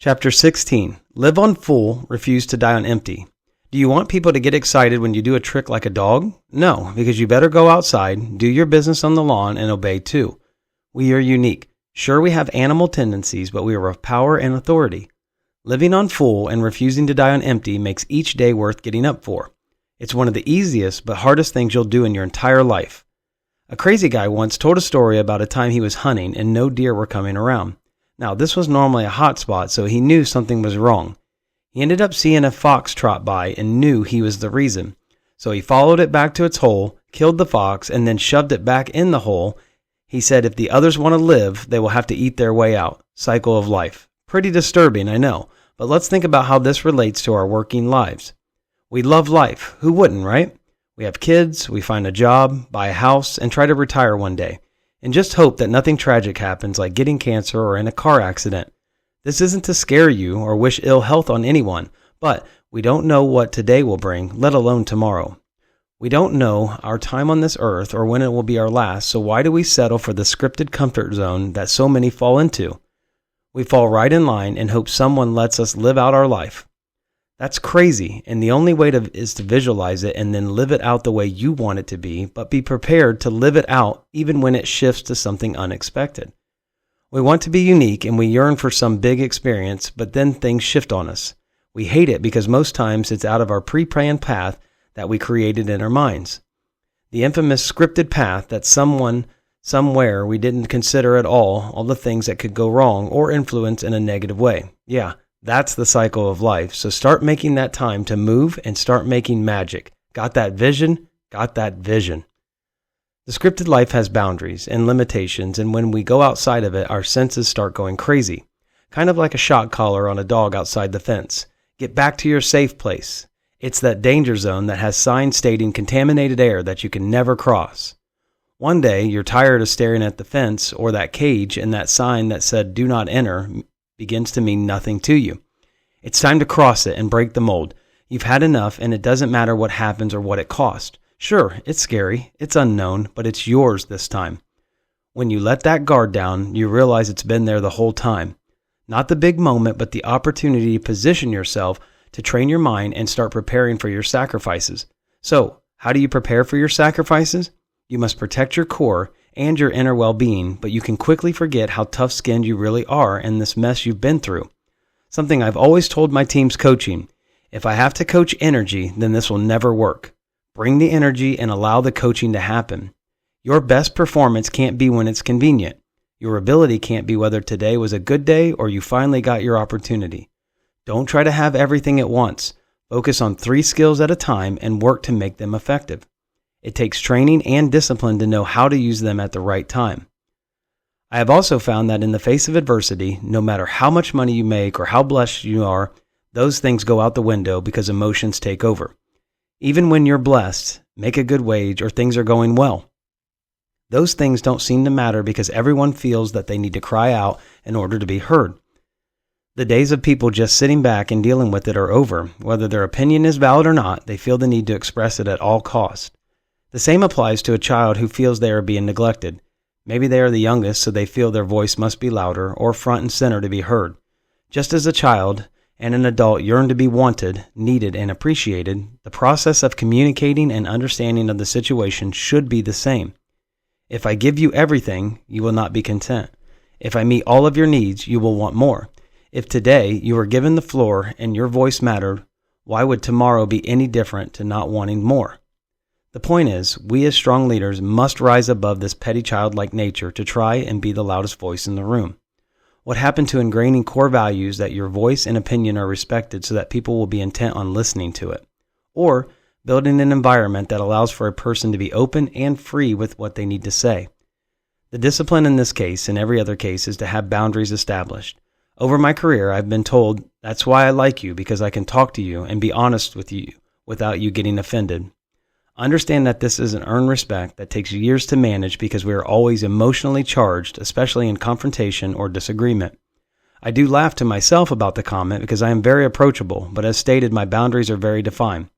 Chapter 16. Live on full, refuse to die on empty. Do you want people to get excited when you do a trick like a dog? No, because you better go outside, do your business on the lawn, and obey too. We are unique. Sure, we have animal tendencies, but we are of power and authority. Living on full and refusing to die on empty makes each day worth getting up for. It's one of the easiest but hardest things you'll do in your entire life. A crazy guy once told a story about a time he was hunting and no deer were coming around. Now, this was normally a hot spot, so he knew something was wrong. He ended up seeing a fox trot by and knew he was the reason. So he followed it back to its hole, killed the fox, and then shoved it back in the hole. He said if the others want to live, they will have to eat their way out. Cycle of life. Pretty disturbing, I know, but let's think about how this relates to our working lives. We love life. Who wouldn't, right? We have kids, we find a job, buy a house, and try to retire one day. And just hope that nothing tragic happens like getting cancer or in a car accident. This isn't to scare you or wish ill health on anyone, but we don't know what today will bring, let alone tomorrow. We don't know our time on this earth or when it will be our last, so why do we settle for the scripted comfort zone that so many fall into? We fall right in line and hope someone lets us live out our life. That's crazy, and the only way is to visualize it and then live it out the way you want it to be, but be prepared to live it out even when it shifts to something unexpected. We want to be unique and we yearn for some big experience, but then things shift on us. We hate it because most times it's out of our pre-planned path that we created in our minds. The infamous scripted path that somewhere we didn't consider at all the things that could go wrong or influence in a negative way. Yeah. That's the cycle of life. So start making that time to move and start making magic. Got that vision? Got that vision. The scripted life has boundaries and limitations, and when we go outside of it, our senses start going crazy. Kind of like a shock collar on a dog outside the fence. Get back to your safe place. It's that danger zone that has signs stating contaminated air that you can never cross. One day, you're tired of staring at the fence or that cage, and that sign that said do not enter begins to mean nothing to you. It's time to cross it and break the mold. You've had enough, and it doesn't matter what happens or what it costs. Sure, it's scary, it's unknown, but it's yours this time. When you let that guard down, you realize it's been there the whole time. Not the big moment, but the opportunity to position yourself to train your mind and start preparing for your sacrifices. So, how do you prepare for your sacrifices? You must protect your core and your inner well-being, but you can quickly forget how tough-skinned you really are and this mess you've been through. Something I've always told my team's coaching, if I have to coach energy, then this will never work. Bring the energy and allow the coaching to happen. Your best performance can't be when it's convenient. Your ability can't be whether today was a good day or you finally got your opportunity. Don't try to have everything at once. Focus on 3 skills at a time and work to make them effective. It takes training and discipline to know how to use them at the right time. I have also found that in the face of adversity, no matter how much money you make or how blessed you are, those things go out the window because emotions take over. Even when you're blessed, make a good wage, or things are going well. Those things don't seem to matter because everyone feels that they need to cry out in order to be heard. The days of people just sitting back and dealing with it are over. Whether their opinion is valid or not, they feel the need to express it at all costs. The same applies to a child who feels they are being neglected. Maybe they are the youngest, so they feel their voice must be louder or front and center to be heard. Just as a child and an adult yearn to be wanted, needed, and appreciated, the process of communicating and understanding of the situation should be the same. If I give you everything, you will not be content. If I meet all of your needs, you will want more. If today you were given the floor and your voice mattered, why would tomorrow be any different to not wanting more? The point is, we as strong leaders must rise above this petty childlike nature to try and be the loudest voice in the room. What happened to ingraining core values that your voice and opinion are respected so that people will be intent on listening to it? Or building an environment that allows for a person to be open and free with what they need to say? The discipline in this case and every other case is to have boundaries established. Over my career, I've been told, that's why I like you, because I can talk to you and be honest with you without you getting offended. Understand that this is an earned respect that takes years to manage because we are always emotionally charged, especially in confrontation or disagreement. I do laugh to myself about the comment because I am very approachable, but as stated, my boundaries are very defined.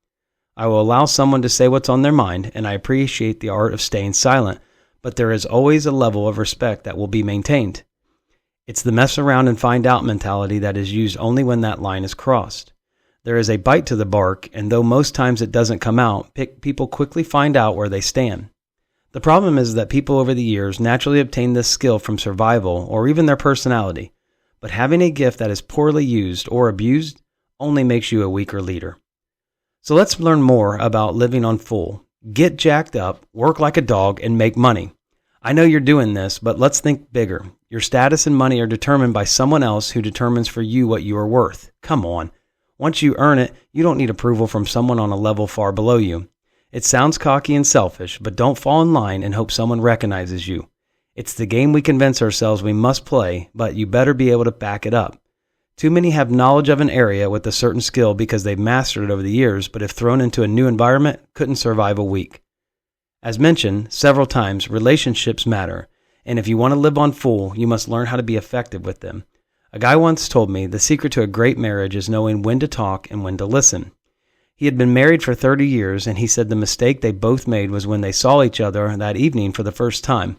I will allow someone to say what's on their mind, and I appreciate the art of staying silent, but there is always a level of respect that will be maintained. It's the mess around and find out mentality that is used only when that line is crossed. There is a bite to the bark, and though most times it doesn't come out, people quickly find out where they stand. The problem is that people over the years naturally obtain this skill from survival or even their personality, but having a gift that is poorly used or abused only makes you a weaker leader. So let's learn more about living on full. Get jacked up, work like a dog, and make money. I know you're doing this, but let's think bigger. Your status and money are determined by someone else who determines for you what you are worth. Come on. Once you earn it, you don't need approval from someone on a level far below you. It sounds cocky and selfish, but don't fall in line and hope someone recognizes you. It's the game we convince ourselves we must play, but you better be able to back it up. Too many have knowledge of an area with a certain skill because they've mastered it over the years, but if thrown into a new environment, couldn't survive a week. As mentioned several times, relationships matter, and if you want to live on full, you must learn how to be effective with them. A guy once told me the secret to a great marriage is knowing when to talk and when to listen. He had been married for 30 years, and he said the mistake they both made was when they saw each other that evening for the first time.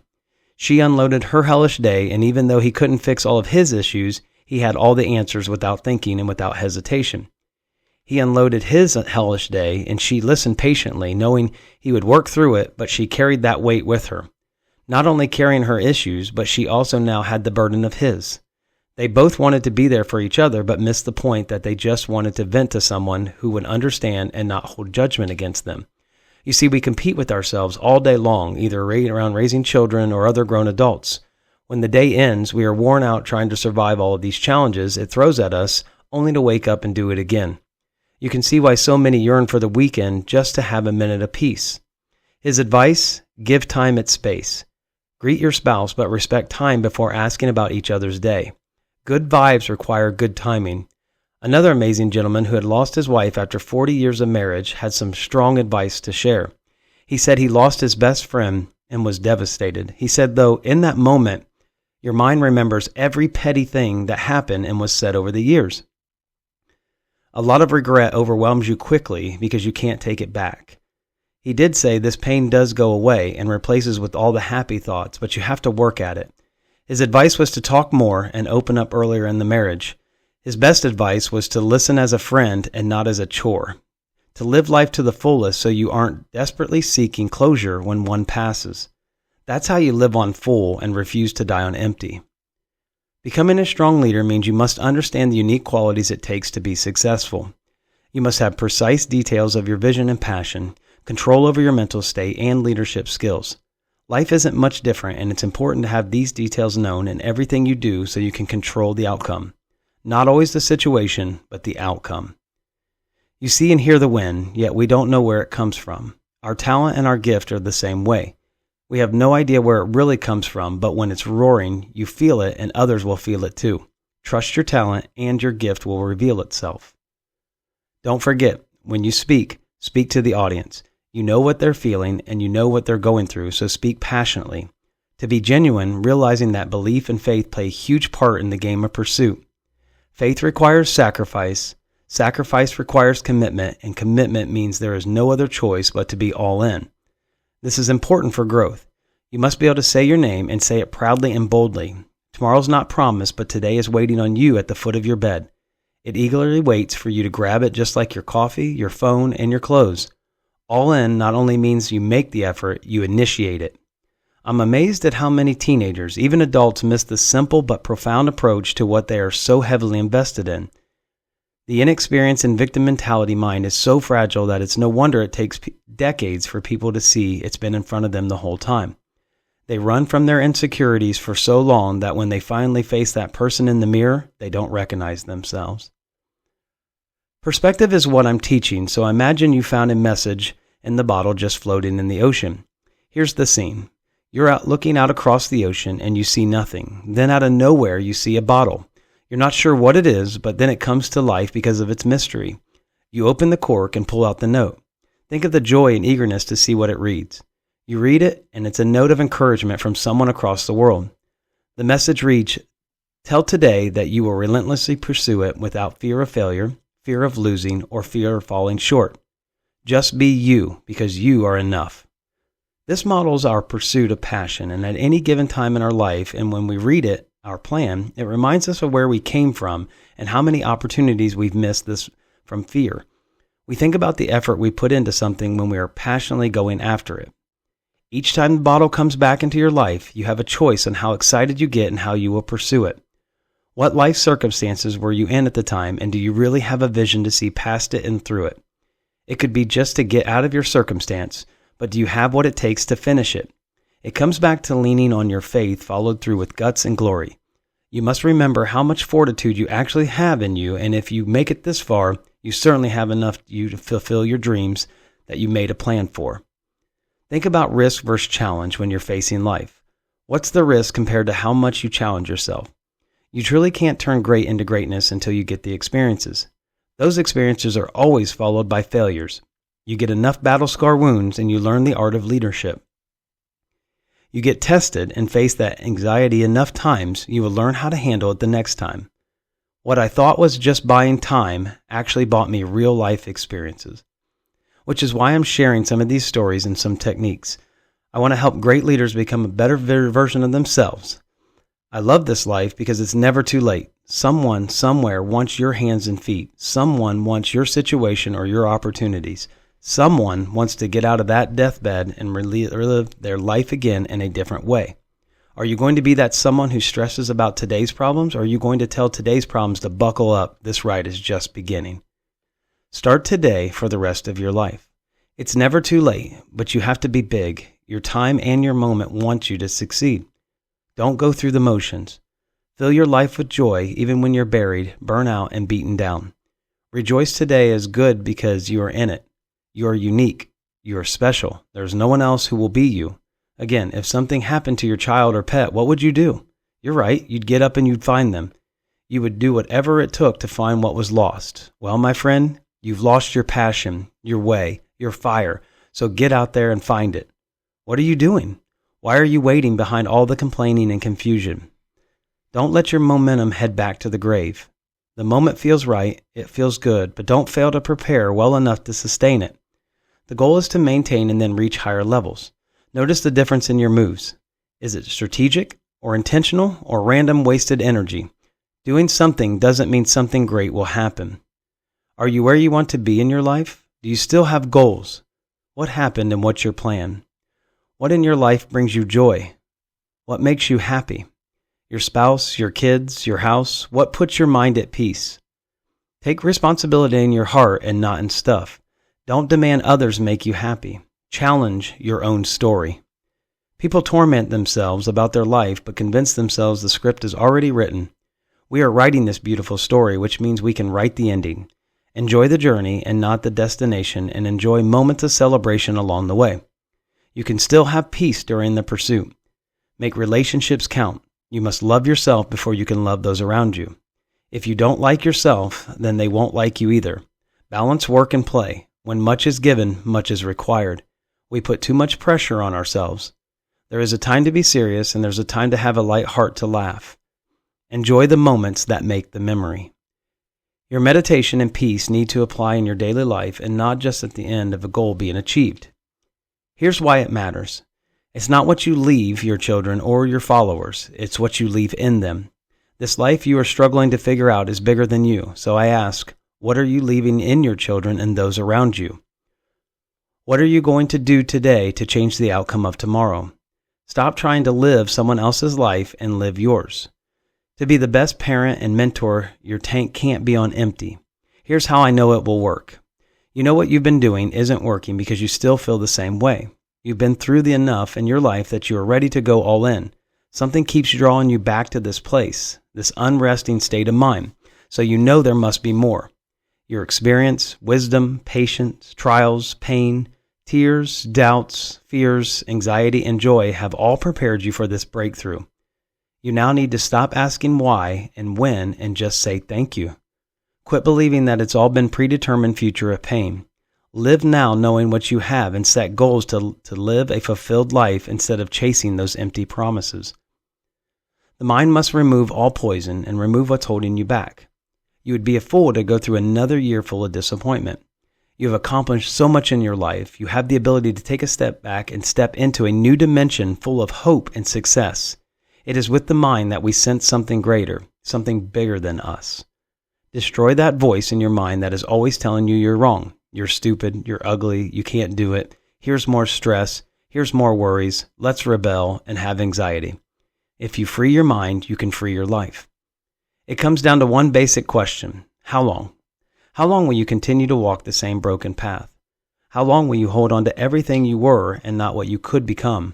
She unloaded her hellish day, and even though he couldn't fix all of his issues, he had all the answers without thinking and without hesitation. He unloaded his hellish day, and she listened patiently, knowing he would work through it, but she carried that weight with her. Not only carrying her issues, but she also now had the burden of his. They both wanted to be there for each other, but missed the point that they just wanted to vent to someone who would understand and not hold judgment against them. You see, we compete with ourselves all day long, either around raising children or other grown adults. When the day ends, we are worn out trying to survive all of these challenges it throws at us, only to wake up and do it again. You can see why so many yearn for the weekend just to have a minute of peace. His advice: give time its space. Greet your spouse, but respect time before asking about each other's day. Good vibes require good timing. Another amazing gentleman who had lost his wife after 40 years of marriage had some strong advice to share. He said he lost his best friend and was devastated. He said, though, in that moment, your mind remembers every petty thing that happened and was said over the years. A lot of regret overwhelms you quickly because you can't take it back. He did say this pain does go away and replaces with all the happy thoughts, but you have to work at it. His advice was to talk more and open up earlier in the marriage. His best advice was to listen as a friend and not as a chore. To live life to the fullest so you aren't desperately seeking closure when one passes. That's how you live on full and refuse to die on empty. Becoming a strong leader means you must understand the unique qualities it takes to be successful. You must have precise details of your vision and passion, control over your mental state, and leadership skills. Life isn't much different, and it's important to have these details known in everything you do so you can control the outcome. Not always the situation, but the outcome. You see and hear the wind, yet we don't know where it comes from. Our talent and our gift are the same way. We have no idea where it really comes from, but when it's roaring, you feel it and others will feel it too. Trust your talent and your gift will reveal itself. Don't forget, when you speak, speak to the audience. You know what they're feeling and you know what they're going through, so speak passionately. To be genuine, realizing that belief and faith play a huge part in the game of pursuit. Faith requires sacrifice. Sacrifice requires commitment, and commitment means there is no other choice but to be all in. This is important for growth. You must be able to say your name and say it proudly and boldly. Tomorrow's not promised, but today is waiting on you at the foot of your bed. It eagerly waits for you to grab it, just like your coffee, your phone, and your clothes. All in not only means you make the effort, you initiate it. I'm amazed at how many teenagers, even adults, miss the simple but profound approach to what they are so heavily invested in. The inexperienced and victim mentality mind is so fragile that it's no wonder it takes decades for people to see it's been in front of them the whole time. They run from their insecurities for so long that when they finally face that person in the mirror, they don't recognize themselves. Perspective is what I'm teaching, so imagine you found a message in the bottle just floating in the ocean. Here's the scene. You're out looking out across the ocean and you see nothing. Then out of nowhere you see a bottle. You're not sure what it is, but then it comes to life because of its mystery. You open the cork and pull out the note. Think of the joy and eagerness to see what it reads. You read it, and it's a note of encouragement from someone across the world. The message reads, tell today that you will relentlessly pursue it without fear of failure, fear of losing, or fear of falling short. Just be you, because you are enough. This models our pursuit of passion, and at any given time in our life, and when we read it, our plan, it reminds us of where we came from and how many opportunities we've missed this from fear. We think about the effort we put into something when we are passionately going after it. Each time the bottle comes back into your life, you have a choice on how excited you get and how you will pursue it. What life circumstances were you in at the time, and do you really have a vision to see past it and through it? It could be just to get out of your circumstance, but do you have what it takes to finish it? It comes back to leaning on your faith followed through with guts and glory. You must remember how much fortitude you actually have in you, and if you make it this far, you certainly have enough you to fulfill your dreams that you made a plan for. Think about risk versus challenge when you're facing life. What's the risk compared to how much you challenge yourself? You truly can't turn great into greatness until you get the experiences. Those experiences are always followed by failures. You get enough battle scar wounds and you learn the art of leadership. You get tested and face that anxiety enough times, you will learn how to handle it the next time. What I thought was just buying time actually bought me real life experiences. Which is why I'm sharing some of these stories and some techniques. I want to help great leaders become a better version of themselves. I love this life because it's never too late. Someone, somewhere wants your hands and feet. Someone wants your situation or your opportunities. Someone wants to get out of that deathbed and relive their life again in a different way. Are you going to be that someone who stresses about today's problems, or are you going to tell today's problems to buckle up? This ride is just beginning. Start today for the rest of your life. It's never too late, but you have to be big. Your time and your moment want you to succeed. Don't go through the motions. Fill your life with joy even when you're buried, burnt out, and beaten down. Rejoice today as good because you are in it. You are unique. You are special. There's no one else who will be you. Again, if something happened to your child or pet, what would you do? You're right. You'd get up and you'd find them. You would do whatever it took to find what was lost. Well, my friend, you've lost your passion, your way, your fire. So get out there and find it. What are you doing? Why are you waiting behind all the complaining and confusion? Don't let your momentum head back to the grave. The moment feels right, it feels good, but don't fail to prepare well enough to sustain it. The goal is to maintain and then reach higher levels. Notice the difference in your moves. Is it strategic or intentional or random wasted energy? Doing something doesn't mean something great will happen. Are you where you want to be in your life? Do you still have goals? What happened and what's your plan? What in your life brings you joy? What makes you happy? Your spouse, your kids, your house, what puts your mind at peace? Take responsibility in your heart and not in stuff. Don't demand others make you happy. Challenge your own story. People torment themselves about their life but convince themselves the script is already written. We are writing this beautiful story, which means we can write the ending. Enjoy the journey and not the destination, and enjoy moments of celebration along the way. You can still have peace during the pursuit. Make relationships count. You must love yourself before you can love those around you. If you don't like yourself, then they won't like you either. Balance work and play. When much is given, much is required. We put too much pressure on ourselves. There is a time to be serious, and there's a time to have a light heart to laugh. Enjoy the moments that make the memory. Your meditation and peace need to apply in your daily life and not just at the end of a goal being achieved. Here's why it matters. It's not what you leave your children or your followers. It's what you leave in them. This life you are struggling to figure out is bigger than you. So I ask, what are you leaving in your children and those around you? What are you going to do today to change the outcome of tomorrow? Stop trying to live someone else's life and live yours. To be the best parent and mentor, your tank can't be on empty. Here's how I know it will work. You know what you've been doing isn't working because you still feel the same way. You've been through the enough in your life that you are ready to go all in. Something keeps drawing you back to this place, this unresting state of mind. So you know there must be more. Your experience, wisdom, patience, trials, pain, tears, doubts, fears, anxiety, and joy have all prepared you for this breakthrough. You now need to stop asking why and when and just say thank you. Quit believing that it's all been predetermined future of pain. Live now knowing what you have and set goals to live a fulfilled life instead of chasing those empty promises. The mind must remove all poison and remove what's holding you back. You would be a fool to go through another year full of disappointment. You have accomplished so much in your life. You have the ability to take a step back and step into a new dimension full of hope and success. It is with the mind that we sense something greater, something bigger than us. Destroy that voice in your mind that is always telling you you're wrong, you're stupid, you're ugly, you can't do it, here's more stress, here's more worries, let's rebel and have anxiety. If you free your mind, you can free your life. It comes down to one basic question: how long? How long will you continue to walk the same broken path? How long will you hold on to everything you were and not what you could become?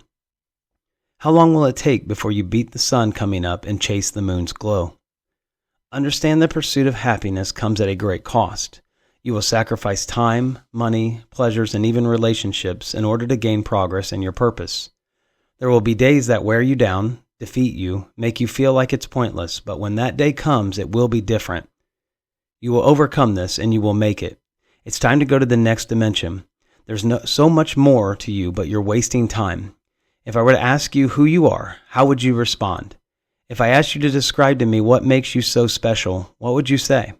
How long will it take before you beat the sun coming up and chase the moon's glow? Understand the pursuit of happiness comes at a great cost. You will sacrifice time, money, pleasures, and even relationships in order to gain progress in your purpose. There will be days that wear you down, defeat you, make you feel like it's pointless, but when that day comes, it will be different. You will overcome this and you will make it. It's time to go to the next dimension. There's so much more to you, but you're wasting time. If I were to ask you who you are, how would you respond? If I asked you to describe to me what makes you so special, what would you say?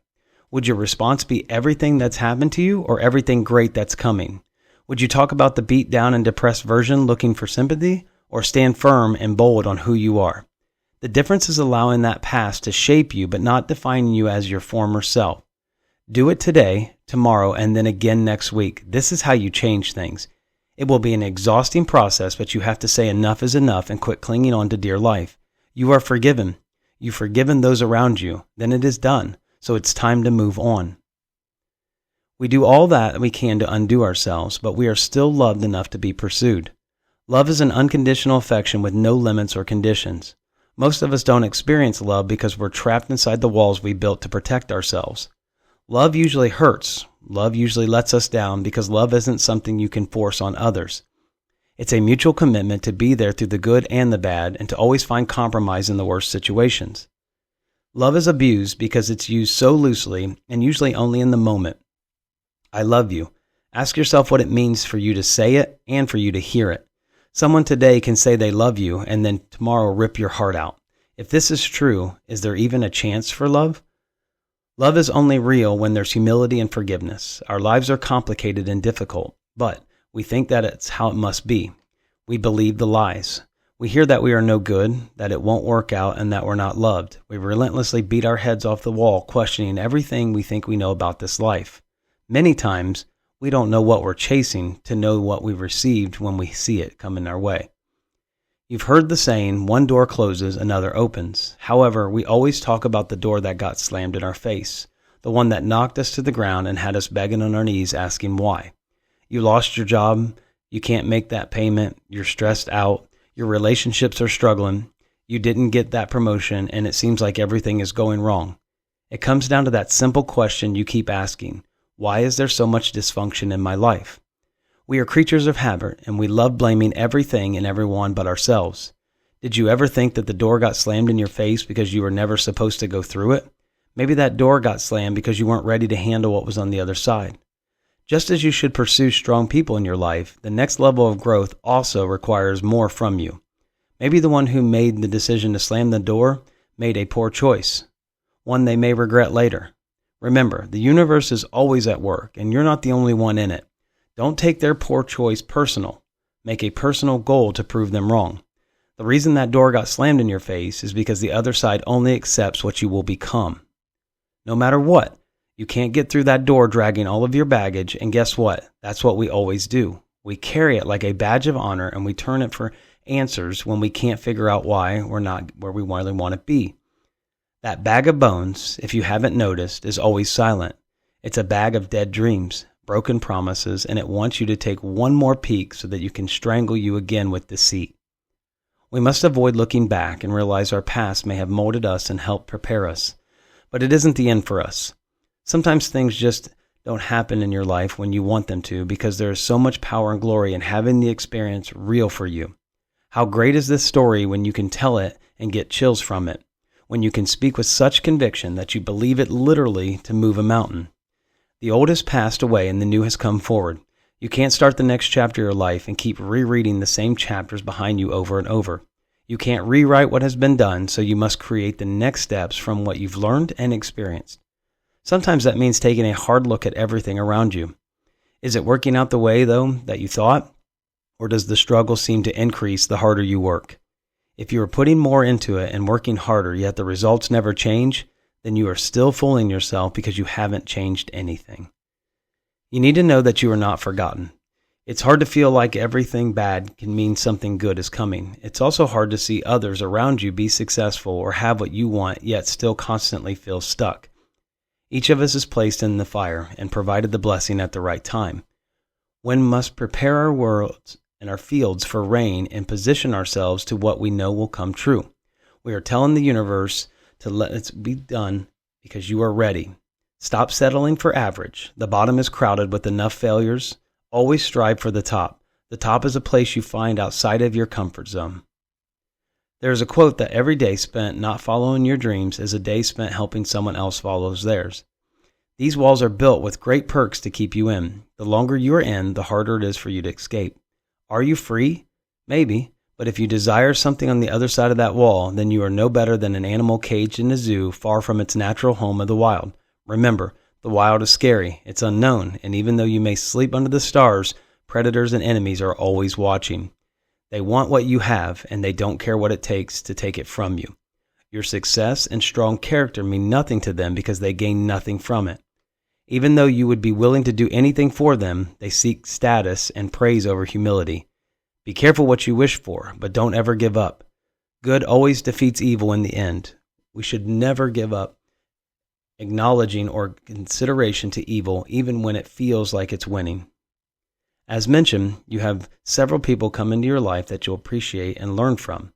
Would your response be everything that's happened to you or everything great that's coming? Would you talk about the beat down and depressed version looking for sympathy, or stand firm and bold on who you are? The difference is allowing that past to shape you but not defining you as your former self. Do it today, tomorrow, and then again next week. This is how you change things. It will be an exhausting process, but you have to say enough is enough and quit clinging on to dear life. You are forgiven. You've forgiven those around you. Then it is done. So it's time to move on. We do all that we can to undo ourselves, but we are still loved enough to be pursued. Love is an unconditional affection with no limits or conditions. Most of us don't experience love because we're trapped inside the walls we built to protect ourselves. Love usually hurts. Love usually lets us down because love isn't something you can force on others. It's a mutual commitment to be there through the good and the bad and to always find compromise in the worst situations. Love is abused because it's used so loosely and usually only in the moment. I love you. Ask yourself what it means for you to say it and for you to hear it. Someone today can say they love you and then tomorrow rip your heart out. If this is true, is there even a chance for love? Love is only real when there's humility and forgiveness. Our lives are complicated and difficult, but we think that it's how it must be. We believe the lies. We hear that we are no good, that it won't work out, and that we're not loved. We relentlessly beat our heads off the wall, questioning everything we think we know about this life. Many times, we don't know what we're chasing to know what we've received when we see it coming our way. You've heard the saying, one door closes, another opens. However, we always talk about the door that got slammed in our face, the one that knocked us to the ground and had us begging on our knees asking why. You lost your job, you can't make that payment, you're stressed out, your relationships are struggling, you didn't get that promotion, and it seems like everything is going wrong. It comes down to that simple question you keep asking: why is there so much dysfunction in my life? We are creatures of habit, and we love blaming everything and everyone but ourselves. Did you ever think that the door got slammed in your face because you were never supposed to go through it? Maybe that door got slammed because you weren't ready to handle what was on the other side. Just as you should pursue strong people in your life, the next level of growth also requires more from you. Maybe the one who made the decision to slam the door made a poor choice, one they may regret later. Remember, the universe is always at work, and you're not the only one in it. Don't take their poor choice personal. Make a personal goal to prove them wrong. The reason that door got slammed in your face is because the other side only accepts what you will become. No matter what, you can't get through that door dragging all of your baggage, and guess what? That's what we always do. We carry it like a badge of honor, and we turn it for answers when we can't figure out why we're not where we really want to be. That bag of bones, if you haven't noticed, is always silent. It's a bag of dead dreams, broken promises, and it wants you to take one more peek so that you can strangle you again with deceit. We must avoid looking back and realize our past may have molded us and helped prepare us, but it isn't the end for us. Sometimes things just don't happen in your life when you want them to because there is so much power and glory in having the experience real for you. How great is this story when you can tell it and get chills from it, when you can speak with such conviction that you believe it literally to move a mountain. The old has passed away and the new has come forward. You can't start the next chapter of your life and keep rereading the same chapters behind you over and over. You can't rewrite what has been done, so you must create the next steps from what you've learned and experienced. Sometimes that means taking a hard look at everything around you. Is it working out the way, though, that you thought? Or does the struggle seem to increase the harder you work? If you are putting more into it and working harder, yet the results never change, then you are still fooling yourself because you haven't changed anything. You need to know that you are not forgotten. It's hard to feel like everything bad can mean something good is coming. It's also hard to see others around you be successful or have what you want, yet still constantly feel stuck. Each of us is placed in the fire and provided the blessing at the right time. One must prepare our worlds and our fields for rain and position ourselves to what we know will come true. We are telling the universe to let it be done because you are ready. Stop settling for average. The bottom is crowded with enough failures. Always strive for the top. The top is a place you find outside of your comfort zone. There is a quote that every day spent not following your dreams is a day spent helping someone else follow theirs. These walls are built with great perks to keep you in. The longer you are in, the harder it is for you to escape. Are you free? Maybe, but if you desire something on the other side of that wall, then you are no better than an animal caged in a zoo far from its natural home of the wild. Remember, the wild is scary, it's unknown, and even though you may sleep under the stars, predators and enemies are always watching. They want what you have, and they don't care what it takes to take it from you. Your success and strong character mean nothing to them because they gain nothing from it. Even though you would be willing to do anything for them, they seek status and praise over humility. Be careful what you wish for, but don't ever give up. Good always defeats evil in the end. We should never give up acknowledging or consideration to evil, even when it feels like it's winning. As mentioned, you have several people come into your life that you'll appreciate and learn from.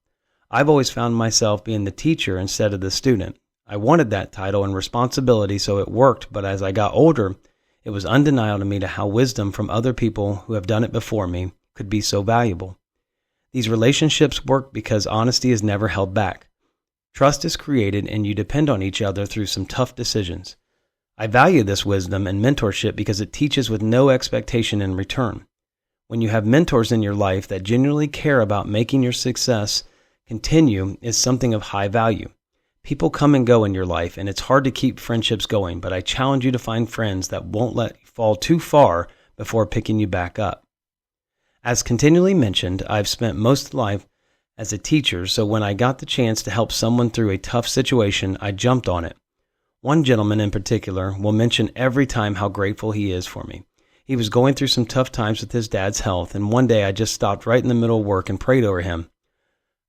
I've always found myself being the teacher instead of the student. I wanted that title and responsibility, so it worked, but as I got older, it was undeniable to me to how wisdom from other people who have done it before me could be so valuable. These relationships work because honesty is never held back. Trust is created and you depend on each other through some tough decisions. I value this wisdom and mentorship because it teaches with no expectation in return. When you have mentors in your life that genuinely care about making your success continue is something of high value. People come and go in your life, and it's hard to keep friendships going, but I challenge you to find friends that won't let you fall too far before picking you back up. As continually mentioned, I've spent most life as a teacher, so when I got the chance to help someone through a tough situation, I jumped on it. One gentleman in particular will mention every time how grateful he is for me. He was going through some tough times with his dad's health, and one day I just stopped right in the middle of work and prayed over him.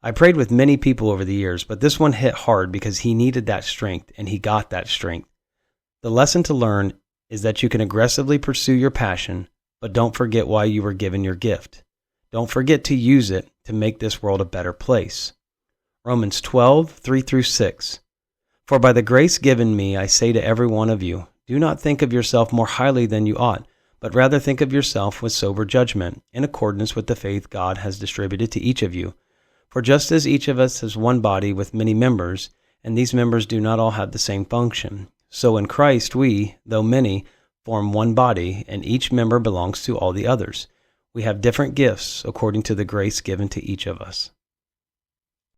I prayed with many people over the years, but this one hit hard because he needed that strength, and he got that strength. The lesson to learn is that you can aggressively pursue your passion, but don't forget why you were given your gift. Don't forget to use it to make this world a better place. Romans 12:3-6. For by the grace given me, I say to every one of you, do not think of yourself more highly than you ought, but rather think of yourself with sober judgment, in accordance with the faith God has distributed to each of you. For just as each of us is one body with many members, and these members do not all have the same function, so in Christ we, though many, form one body, and each member belongs to all the others. We have different gifts according to the grace given to each of us.